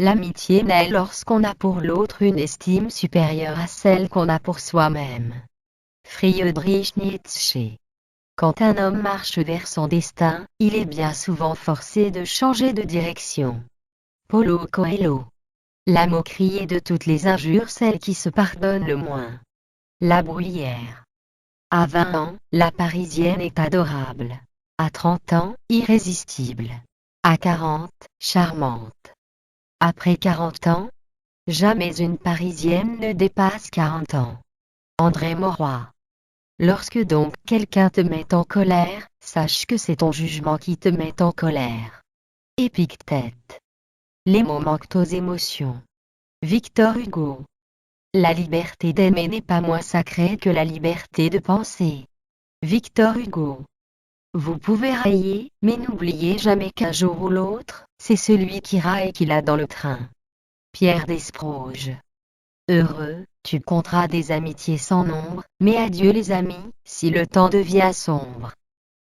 L'amitié naît lorsqu'on a pour l'autre une estime supérieure à celle qu'on a pour soi-même. Friedrich Nietzsche. Quand un homme marche vers son destin, il est bien souvent forcé de changer de direction. Paulo Coelho. La moquerie est de toutes les injures celle qui se pardonne le moins. La Bruyère. À 20 ans, la Parisienne est adorable. À 30 ans, irrésistible. À 40, charmante. Après 40 ans, jamais une Parisienne ne dépasse 40 ans. André Mauroy. Lorsque donc quelqu'un te met en colère, sache que c'est ton jugement qui te met en colère. Épictète. Les mots manquent aux émotions. Victor Hugo. La liberté d'aimer n'est pas moins sacrée que la liberté de penser. Victor Hugo. Vous pouvez railler, mais n'oubliez jamais qu'un jour ou l'autre, c'est celui qui raille qui l'a dans le train. Pierre Desproges. Heureux, tu compteras des amitiés sans nombre, mais adieu les amis, si le temps devient sombre.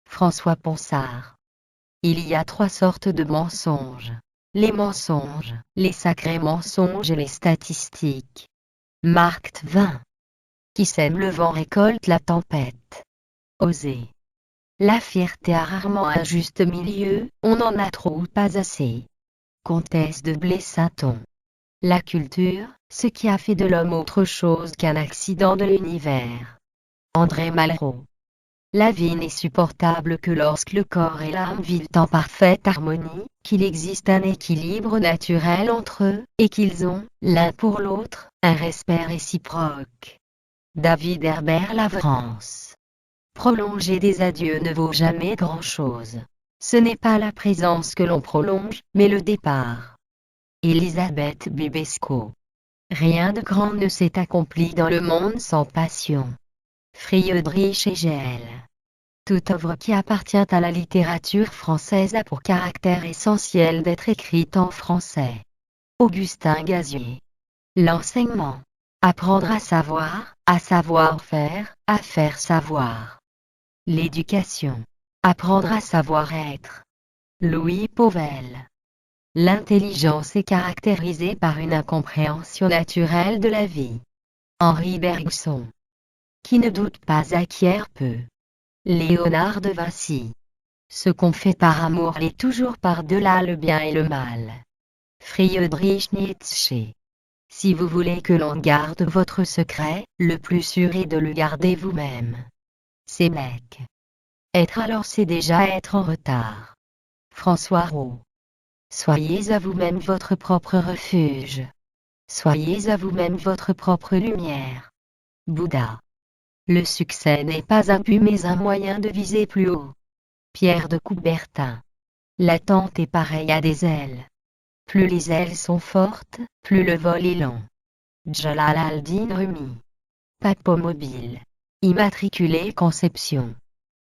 François Ponsard. Il y a 3 sortes de mensonges. Les mensonges, les sacrés mensonges et les statistiques. Mark Twain. Qui sème le vent récolte la tempête. Oser. La fierté a rarement un juste milieu, on en a trop ou pas assez. Comtesse de Blessaton. La culture, ce qui a fait de l'homme autre chose qu'un accident de l'univers. André Malraux. La vie n'est supportable que lorsque le corps et l'âme vivent en parfaite harmonie, qu'il existe un équilibre naturel entre eux, et qu'ils ont, l'un pour l'autre, un respect réciproque. David Herbert Lavrance. Prolonger des adieux ne vaut jamais grand-chose. Ce n'est pas la présence que l'on prolonge, mais le départ. Elisabeth Bibesco. Rien de grand ne s'est accompli dans le monde sans passion. Friedrich Hegel. Toute œuvre qui appartient à la littérature française a pour caractère essentiel d'être écrite en français. Augustin Gazier. L'enseignement. Apprendre à savoir faire, à faire savoir. L'éducation. Apprendre à savoir être. Louis Pauwels. L'intelligence est caractérisée par une incompréhension naturelle de la vie. Henri Bergson. Qui ne doute pas acquiert peu. Léonard de Vinci. Ce qu'on fait par amour l'est toujours par-delà le bien et le mal. Friedrich Nietzsche. Si vous voulez que l'on garde votre secret, le plus sûr est de le garder vous-même. Sénèque. Être alors c'est déjà être en retard. François Roux. Soyez à vous-même votre propre refuge. Soyez à vous-même votre propre lumière. Bouddha. Le succès n'est pas un but mais un moyen de viser plus haut. Pierre de Coubertin. L'attente est pareille à des ailes. Plus les ailes sont fortes, plus le vol est lent. Jalal-al-Din Rumi. Pape mobile. Immatriculé Conception.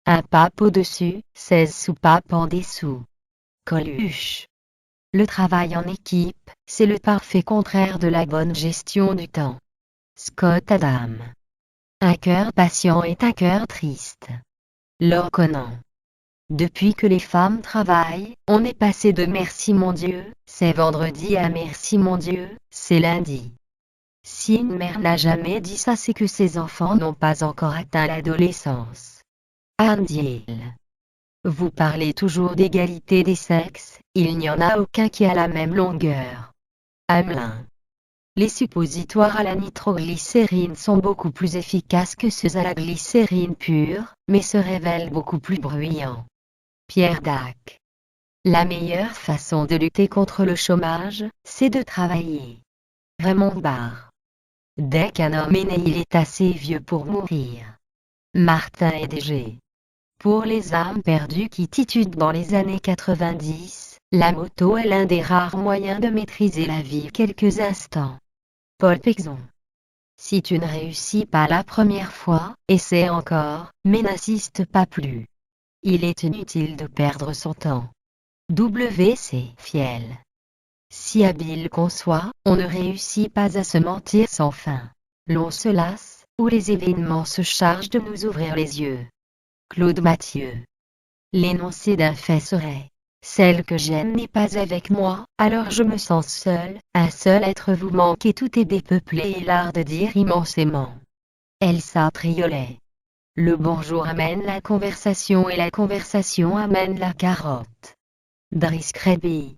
Un pape au-dessus, 16 soupapes en dessous. Coluche. Le travail en équipe, c'est le parfait contraire de la bonne gestion du temps. Scott Adam. Un cœur patient est un cœur triste. Laure Conan. Depuis que les femmes travaillent, on est passé de merci mon Dieu, c'est vendredi à merci mon Dieu, c'est lundi. Si une mère n'a jamais dit ça, c'est que ses enfants n'ont pas encore atteint l'adolescence. Anne Diel. Vous parlez toujours d'égalité des sexes, il n'y en a aucun qui a la même longueur. Hamelin. Les suppositoires à la nitroglycérine sont beaucoup plus efficaces que ceux à la glycérine pure, mais se révèlent beaucoup plus bruyants. Pierre Dac. La meilleure façon de lutter contre le chômage, c'est de travailler. Raymond Barre. Dès qu'un homme est né, il est assez vieux pour mourir. Martin Heidegger. Pour les âmes perdues qui titubent dans les années 90, la moto est l'un des rares moyens de maîtriser la vie quelques instants. Paul Pexon. Si tu ne réussis pas la première fois, essaie encore, mais n'insiste pas plus. Il est inutile de perdre son temps. W.C. Fiel. Si habile qu'on soit, on ne réussit pas à se mentir sans fin. L'on se lasse, ou les événements se chargent de nous ouvrir les yeux. Claude Mathieu. L'énoncé d'un fait serait Celle que j'aime n'est pas avec moi, alors je me sens seule, un seul être vous manque et tout est dépeuplé et l'art de dire immensément. Elsa Triolet. Le bonjour amène la conversation et la conversation amène la carotte. Driss Kreby.